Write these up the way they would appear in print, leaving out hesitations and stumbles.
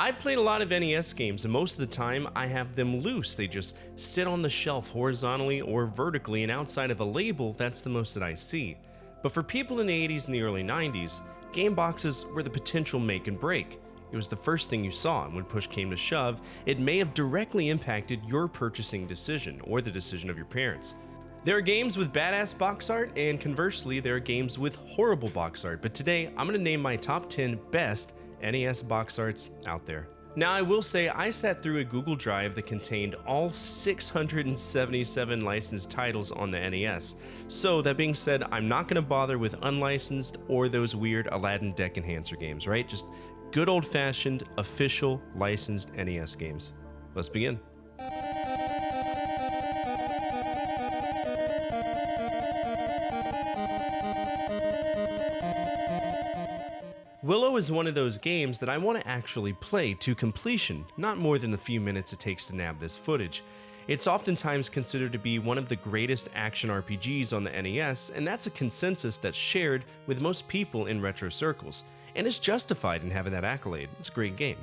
I played a lot of NES games, and most of the time I have them loose. They just sit on the shelf horizontally or vertically, and outside of a label, that's the most that I see. But for people in the 80s and the early 90s, game boxes were the potential make and break. It was the first thing you saw, and when push came to shove, it may have directly impacted your purchasing decision or the decision of your parents. There are games with badass box art, and conversely, there are games with horrible box art, but today I'm going to name my top 10 best NES box arts out there. Now, I will say I sat through a Google Drive that contained all 677 licensed titles on the NES. So that being said, I'm not going to bother with unlicensed or those weird Aladdin deck enhancer games, right? Just good old-fashioned, official, licensed NES games. Let's begin. Willow is one of those games that I want to actually play to completion, not more than the few minutes it takes to nab this footage. It's oftentimes considered to be one of the greatest action RPGs on the NES, and that's a consensus that's shared with most people in retro circles, and it's justified in having that accolade. It's a great game.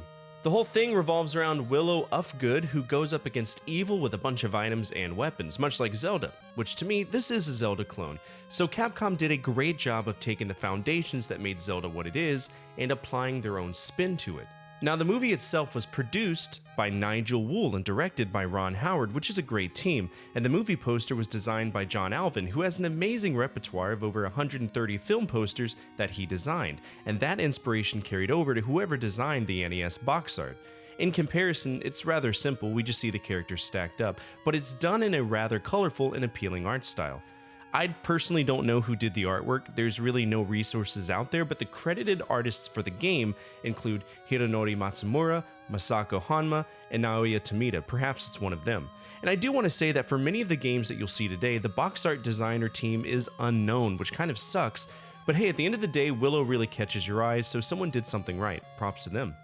The whole thing revolves around Willow Ufgood, who goes up against evil with a bunch of items and weapons, much like Zelda, which to me, this is a Zelda clone. So Capcom did a great job of taking the foundations that made Zelda what it is and applying their own spin to it. Now, the movie itself was produced by Nigel Wool and directed by Ron Howard, which is a great team, and the movie poster was designed by John Alvin, who has an amazing repertoire of over 130 film posters that he designed, and that inspiration carried over to whoever designed the NES box art. In comparison, it's rather simple, we just see the characters stacked up, but it's done in a rather colorful and appealing art style. I personally don't know who did the artwork, there's really no resources out there, but the credited artists for the game include Hironori Matsumura, Masako Hanma, and Naoya Tomita. Perhaps it's one of them. And I do want to say that for many of the games that you'll see today, the box art designer team is unknown, which kind of sucks, but hey, at the end of the day, Willow really catches your eyes, so someone did something right. Props to them.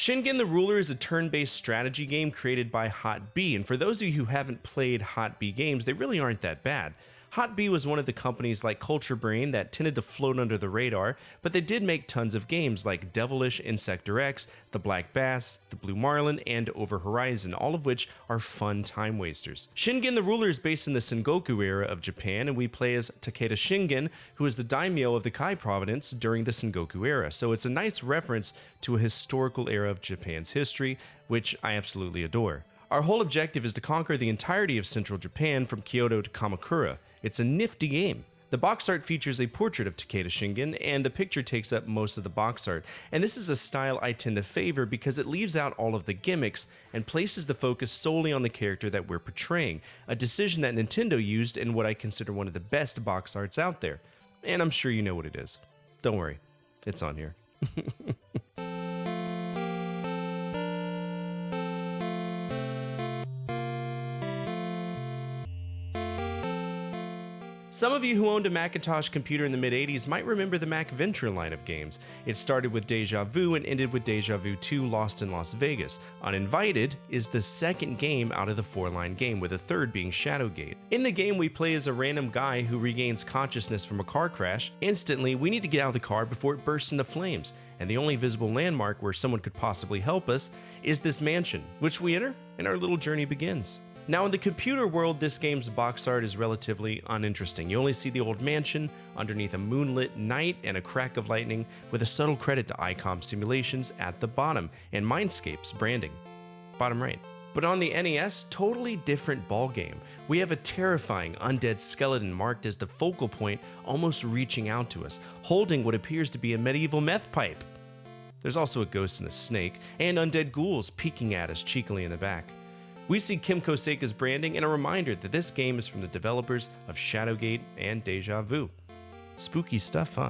Shinin The Ruler is a turn-based strategy game created by Hot B, and for those of you who haven't played Hot B games, they really aren't that bad. Hot B was one of the companies like Culture Brain that tended to float under the radar, but they did make tons of games like Devilish Insector X, The Black Bass, The Blue Marlin, and Over Horizon, all of which are fun time wasters. Shinin The Ruler is based in the Sengoku era of Japan, and we play as Takeda Shingen, who is the daimyo of the Kai province during the Sengoku era, so it's a nice reference to a historical era of Japan's history, which I absolutely adore. Our whole objective is to conquer the entirety of central Japan from Kyoto to Kamakura. It's a nifty game. The box art features a portrait of Takeda Shingen, and the picture takes up most of the box art. And this is a style I tend to favor because it leaves out all of the gimmicks and places the focus solely on the character that we're portraying, a decision that Nintendo used in what I consider one of the best box arts out there. And I'm sure you know what it is. Don't worry, it's on here. Some of you who owned a Macintosh computer in the mid-80s might remember the Mac Venture line of games. It started with Deja Vu and ended with Deja Vu 2 Lost in Las Vegas. Uninvited is the second game out of the 4-line game, with the third being Shadowgate. In the game, we play as a random guy who regains consciousness from a car crash. Instantly, we need to get out of the car before it bursts into flames, and the only visible landmark where someone could possibly help us is this mansion, which we enter, and our little journey begins. Now, in the computer world, this game's box art is relatively uninteresting. You only see the old mansion underneath a moonlit night and a crack of lightning, with a subtle credit to ICOM Simulations at the bottom and Mindscape's branding. Bottom right. But on the NES, totally different ballgame. We have a terrifying undead skeleton marked as the focal point, almost reaching out to us, holding what appears to be a medieval meth pipe. There's also a ghost and a snake, and undead ghouls peeking at us cheekily in the back. We see Kimco Seika's branding and a reminder that this game is from the developers of Shadowgate and Deja Vu. Spooky stuff, huh?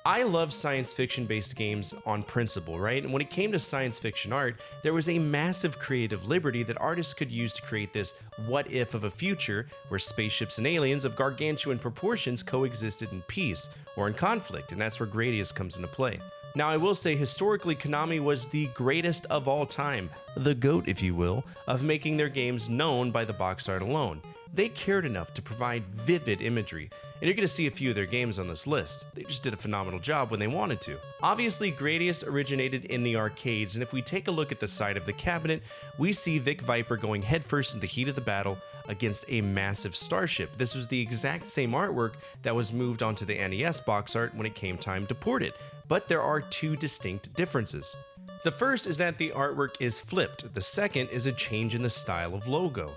I love science fiction based games on principle, right? And when it came to science fiction art, there was a massive creative liberty that artists could use to create this what if of a future where spaceships and aliens of gargantuan proportions coexisted in peace or in conflict, and that's where Gradius comes into play. Now I will say historically Konami was the greatest of all time, the GOAT if you will, of making their games known by the box art alone. They cared enough to provide vivid imagery, and you're going to see a few of their games on this list. They just did a phenomenal job when they wanted to. Obviously, Gradius originated in the arcades, and if we take a look at the side of the cabinet, we see Vic Viper going headfirst in the heat of the battle against a massive starship. This was the exact same artwork that was moved onto the NES box art when it came time to port it, but there are two distinct differences. The first is that the artwork is flipped, the second is a change in the style of logo.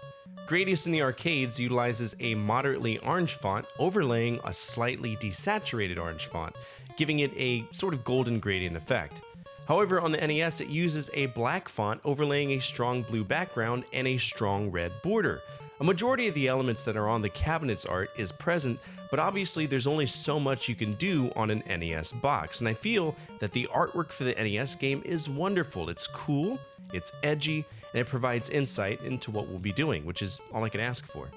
Gradius in the arcades utilizes a moderately orange font overlaying a slightly desaturated orange font, giving it a sort of golden gradient effect. However, on the NES it uses a black font overlaying a strong blue background and a strong red border. A majority of the elements that are on the cabinet's art is present, but obviously there's only so much you can do on an NES box, and I feel that the artwork for the NES game is wonderful. It's cool, it's edgy, and it provides insight into what we'll be doing, which is all I can ask for.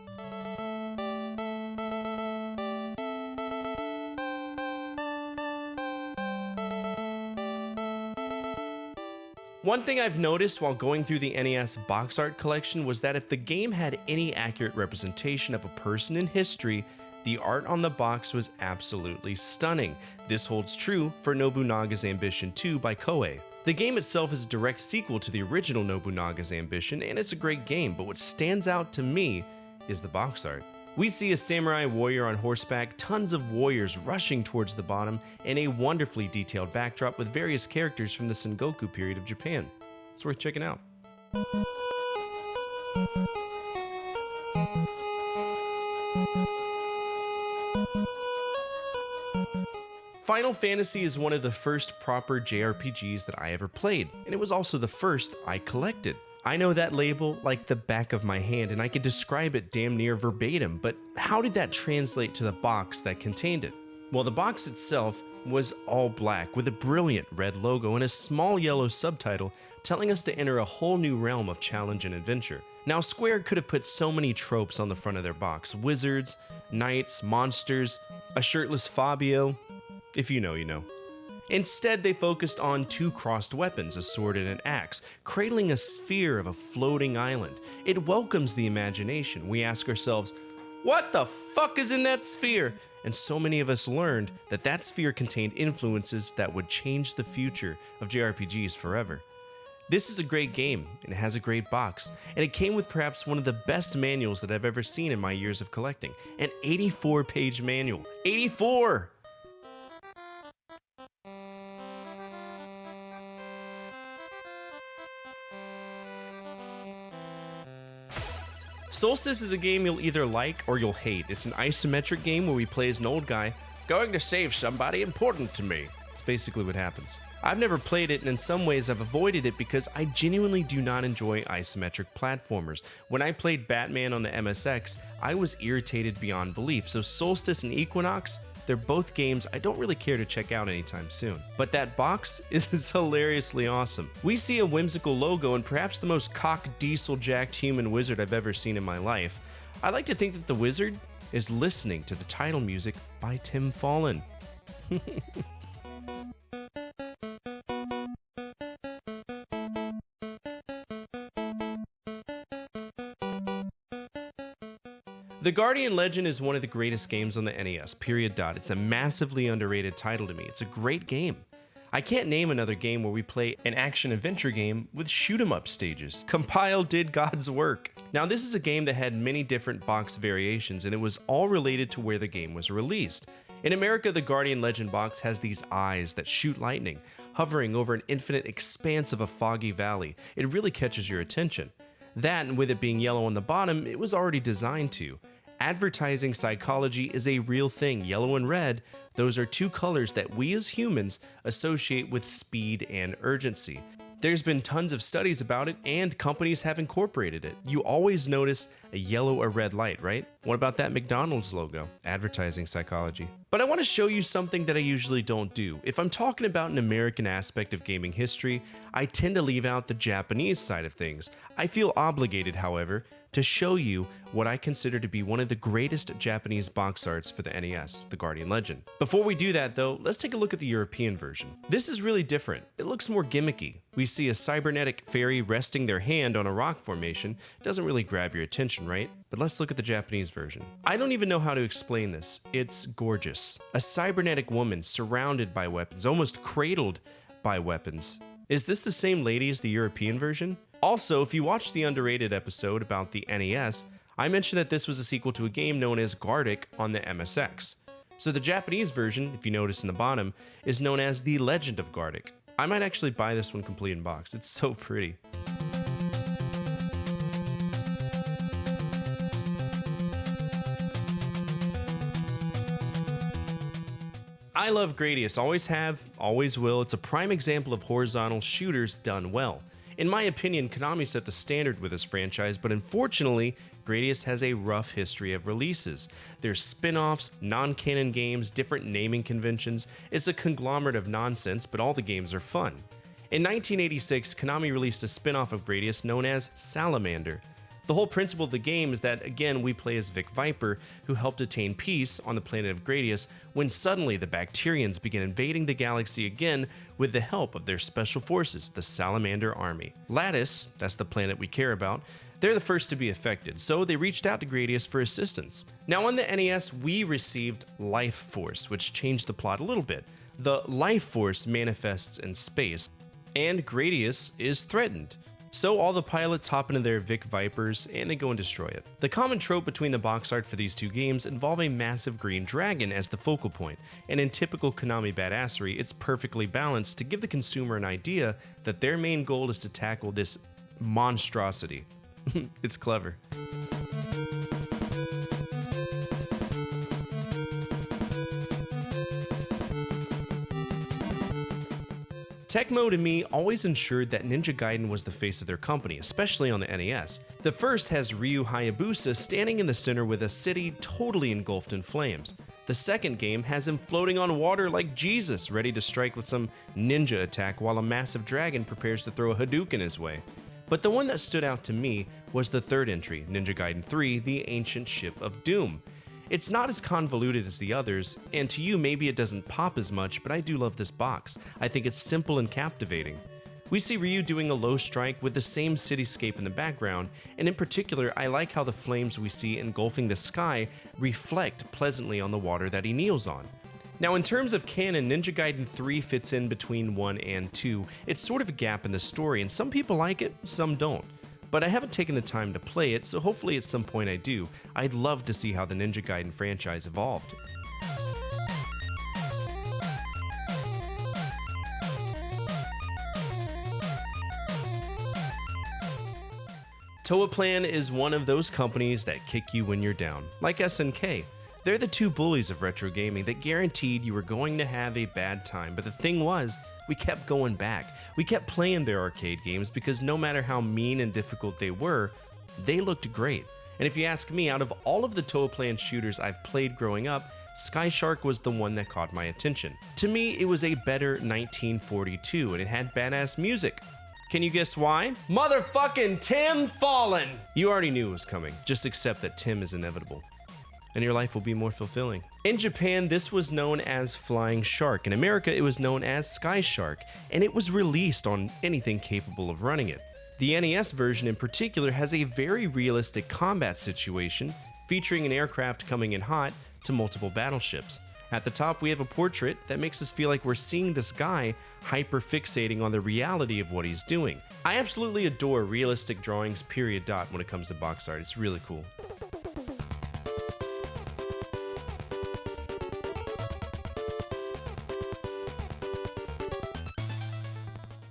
One thing I've noticed while going through the NES box art collection was that if the game had any accurate representation of a person in history, the art on the box was absolutely stunning. This holds true for Nobunagas Ambition 2 by Koei. The game itself is a direct sequel to the original Nobunaga's Ambition, and it's a great game, but what stands out to me is the box art. We see a samurai warrior on horseback, tons of warriors rushing towards the bottom, and a wonderfully detailed backdrop with various characters from the Sengoku period of Japan. It's worth checking out. Final Fantasy is one of the first proper JRPGs that I ever played, and it was also the first I collected. I know that label like the back of my hand, and I could describe it damn near verbatim, but how did that translate to the box that contained it? Well, the box itself was all black with a brilliant red logo and a small yellow subtitle telling us to enter a whole new realm of challenge and adventure. Now, Square could have put so many tropes on the front of their box: wizards, knights, monsters, a shirtless Fabio. If you know, you know. Instead, they focused on two crossed weapons, a sword and an axe, cradling a sphere of a floating island. It welcomes the imagination. We ask ourselves, what the fuck is in that sphere? And so many of us learned that that sphere contained influences that would change the future of JRPGs forever. This is a great game, and it has a great box, and it came with perhaps one of the best manuals that I've ever seen in my years of collecting. An 84-page manual. 84! Solstice is a game you'll either like or you'll hate. It's an isometric game where we play as an old guy going to save somebody important to me. It's basically what happens. I've never played it, and in some ways I've avoided it because I genuinely do not enjoy isometric platformers. When I played Batman on the MSX, I was irritated beyond belief, so Solstice and Equinox, they're both games I don't really care to check out anytime soon. But that box is hilariously awesome. We see a whimsical logo and perhaps the most cock-diesel-jacked human wizard I've ever seen in my life. I like to think that the wizard is listening to the title music by Tim Fallon. The Guardian Legend is one of the greatest games on the NES, period. It's a massively underrated title to me. It's a great game. I can't name another game where we play an action-adventure game with shoot-'em-up stages. Compile did God's work. Now, this is a game that had many different box variations, and it was all related to where the game was released. In America, the Guardian Legend box has these eyes that shoot lightning, hovering over an infinite expanse of a foggy valley. It really catches your attention. That, and with it being yellow on the bottom, it was already designed to. Advertising psychology is a real thing. Yellow and red, those are two colors that we as humans associate with speed and urgency. There's been tons of studies about it, and companies have incorporated it. You always notice a yellow or red light, right? What about that McDonald's logo? Advertising psychology. But I want to show you something that I usually don't do. If I'm talking about an American aspect of gaming history, I tend to leave out the Japanese side of things. I feel obligated, however, to show you what I consider to be one of the greatest Japanese box arts for the NES, the Guardian Legend. Before we do that though, let's take a look at the European version. This is really different. It looks more gimmicky. We see a cybernetic fairy resting their hand on a rock formation. Doesn't really grab your attention, right? But let's look at the Japanese version. I don't even know how to explain this. It's gorgeous. A cybernetic woman surrounded by weapons, almost cradled by weapons. Is this the same lady as the European version? Also, if you watched the underrated episode about the NES, I mentioned that this was a sequel to a game known as Gartic on the MSX. So the Japanese version, if you notice in the bottom, is known as The Legend of Gartic. I might actually buy this one complete in box. It's so pretty. I love Gradius, always have, always will. It's a prime example of horizontal shooters done well. In my opinion, Konami set the standard with this franchise, but unfortunately, Gradius has a rough history of releases. There's spin-offs, non-canon games, different naming conventions. It's a conglomerate of nonsense, but all the games are fun. In 1986, Konami released a spin-off of Gradius known as Salamander. The whole principle of the game is that, again, we play as Vic Viper, who helped attain peace on the planet of Gradius when suddenly the Bacterians begin invading the galaxy again with the help of their special forces, the Salamander Army. Lattice, that's the planet we care about, they're the first to be affected, so they reached out to Gradius for assistance. Now on the NES, we received Life Force, which changed the plot a little bit. The Life Force manifests in space, and Gradius is threatened. So all the pilots hop into their Vic Vipers and they go and destroy it. The common trope between the box art for these two games involve a massive green dragon as the focal point, and in typical Konami badassery, it's perfectly balanced to give the consumer an idea that their main goal is to tackle this monstrosity. It's clever. Tecmo to me always ensured that Ninja Gaiden was the face of their company, especially on the NES. The first has Ryu Hayabusa standing in the center with a city totally engulfed in flames. The second game has him floating on water like Jesus, ready to strike with some ninja attack while a massive dragon prepares to throw a Hadouken his way. But the one that stood out to me was the third entry, Ninja Gaiden 3, The Ancient Ship of Doom. It's not as convoluted as the others, and to you maybe it doesn't pop as much, but I do love this box. I think it's simple and captivating. We see Ryu doing a low strike with the same cityscape in the background, and in particular I like how the flames we see engulfing the sky reflect pleasantly on the water that he kneels on. Now in terms of canon, Ninja Gaiden 3 fits in between 1 and 2. It's sort of a gap in the story, and some people like it, some don't. But I haven't taken the time to play it, so hopefully at some point I do. I'd love to see how the Ninja Gaiden franchise evolved. Toaplan is one of those companies that kick you when you're down, like SNK. They're the two bullies of retro gaming that guaranteed you were going to have a bad time, but the thing was, we kept going back. We kept playing their arcade games because no matter how mean and difficult they were, they looked great. And if you ask me, out of all of the Toaplan shooters I've played growing up, Sky Shark was the one that caught my attention. To me, it was a better 1942 and it had badass music. Can you guess why? Motherfucking Tim Fallen! You already knew it was coming, just accept that Tim is inevitable, and your life will be more fulfilling. In Japan, this was known as Flying Shark. In America, it was known as Sky Shark, and it was released on anything capable of running it. The NES version in particular has a very realistic combat situation, featuring an aircraft coming in hot to multiple battleships. At the top, we have a portrait that makes us feel like we're seeing this guy hyper-fixating on the reality of what he's doing. I absolutely adore realistic drawings, period dot, when it comes to box art. It's really cool.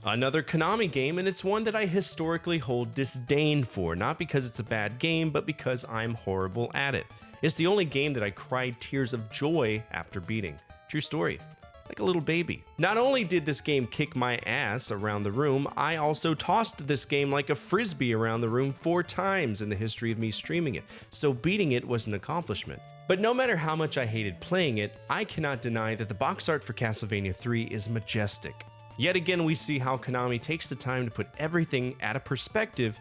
Another Konami game, and it's one that I historically hold disdain for, not because it's a bad game, but because I'm horrible at it. It's the only game that I cried tears of joy after beating. True story. Like like a little baby. Not only did this game kick my ass around the room, I also tossed this game like a frisbee around the room 4 times in the history of me streaming it, so beating it was an accomplishment. But no matter how much I hated playing it, I cannot deny that the box art for Castlevania III is majestic. Yet again, we see how Konami takes the time to put everything at a perspective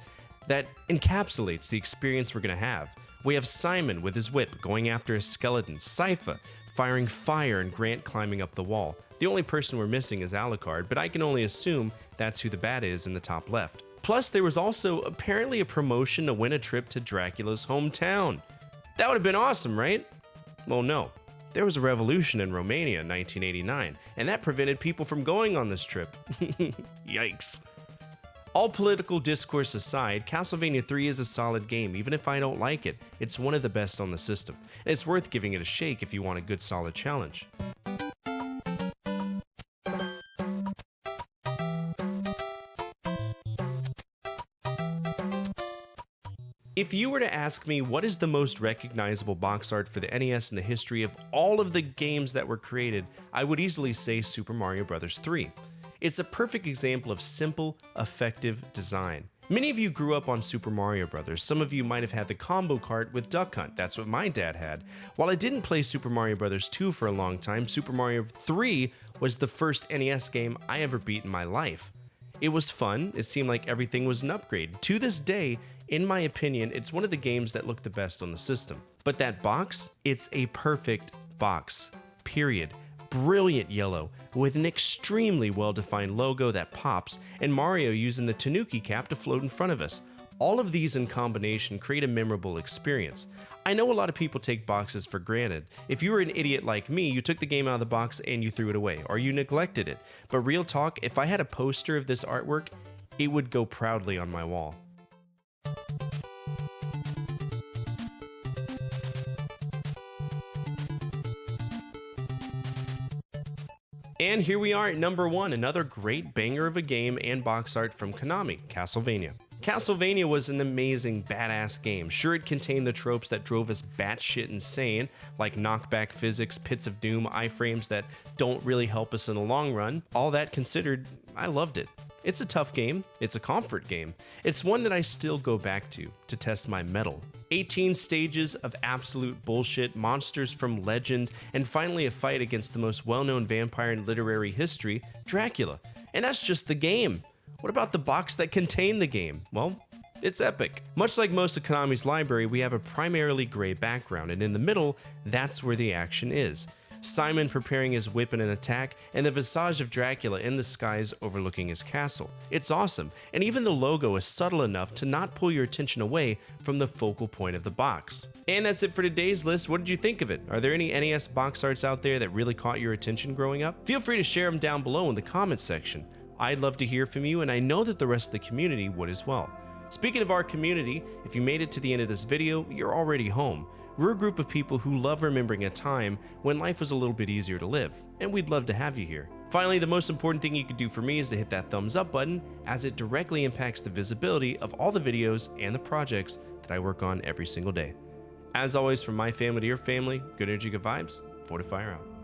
that encapsulates the experience we're going to have. We have Simon with his whip going after a skeleton, Sypha firing fire, and Grant climbing up the wall. The only person we're missing is Alucard, but I can only assume that's who the bat is in the top left. Plus, there was also apparently a promotion to win a trip to Dracula's hometown. That would have been awesome, right? Well, no. There was a revolution in Romania in 1989, and that prevented people from going on this trip. Yikes. All political discourse aside, Castlevania III is a solid game, even if I don't like it. It's one of the best on the system, and it's worth giving it a shake if you want a good solid challenge. If you were to ask me what is the most recognizable box art for the NES in the history of all of the games that were created, I would easily say Super Mario Bros. 3. It's a perfect example of simple, effective design. Many of you grew up on Super Mario Bros. Some of you might have had the combo cart with Duck Hunt. That's what my dad had. While I didn't play Super Mario Bros. 2 for a long time, Super Mario 3 was the first NES game I ever beat in my life. It was fun. It seemed like everything was an upgrade. To this day, in my opinion, it's one of the games that look the best on the system. But that box, it's a perfect box. Period. Brilliant yellow, with an extremely well-defined logo that pops, and Mario using the Tanuki cap to float in front of us. All of these in combination create a memorable experience. I know a lot of people take boxes for granted. If you were an idiot like me, you took the game out of the box and you threw it away, or you neglected it. But real talk, if I had a poster of this artwork, it would go proudly on my wall. And here we are at number 1, another great banger of a game and box art from Konami, Castlevania. Castlevania was an amazing, badass game. Sure, it contained the tropes that drove us batshit insane, like knockback physics, pits of doom, iframes that don't really help us in the long run. All that considered, I loved it. It's a tough game. It's a comfort game. It's one that I still go back to test my mettle. 18 stages of absolute bullshit, monsters from legend, and finally a fight against the most well-known vampire in literary history, Dracula. And that's just the game. What about the box that contained the game? Well, it's epic. Much like most of Konami's library, we have a primarily gray background, and in the middle, that's where the action is. Simon preparing his whip in an attack, and the visage of Dracula in the skies overlooking his castle. It's awesome, and even the logo is subtle enough to not pull your attention away from the focal point of the box. And that's it for today's list. What did you think of it? Are there any NES box arts out there that really caught your attention growing up? Feel free to share them down below in the comments section. I'd love to hear from you, and I know that the rest of the community would as well. Speaking of our community, if you made it to the end of this video, you're already home. We're a group of people who love remembering a time when life was a little bit easier to live, and we'd love to have you here. Finally, the most important thing you could do for me is to hit that thumbs up button, as it directly impacts the visibility of all the videos and the projects that I work on every single day. As always, from my family to your family, good energy, good vibes, Fortefyre out.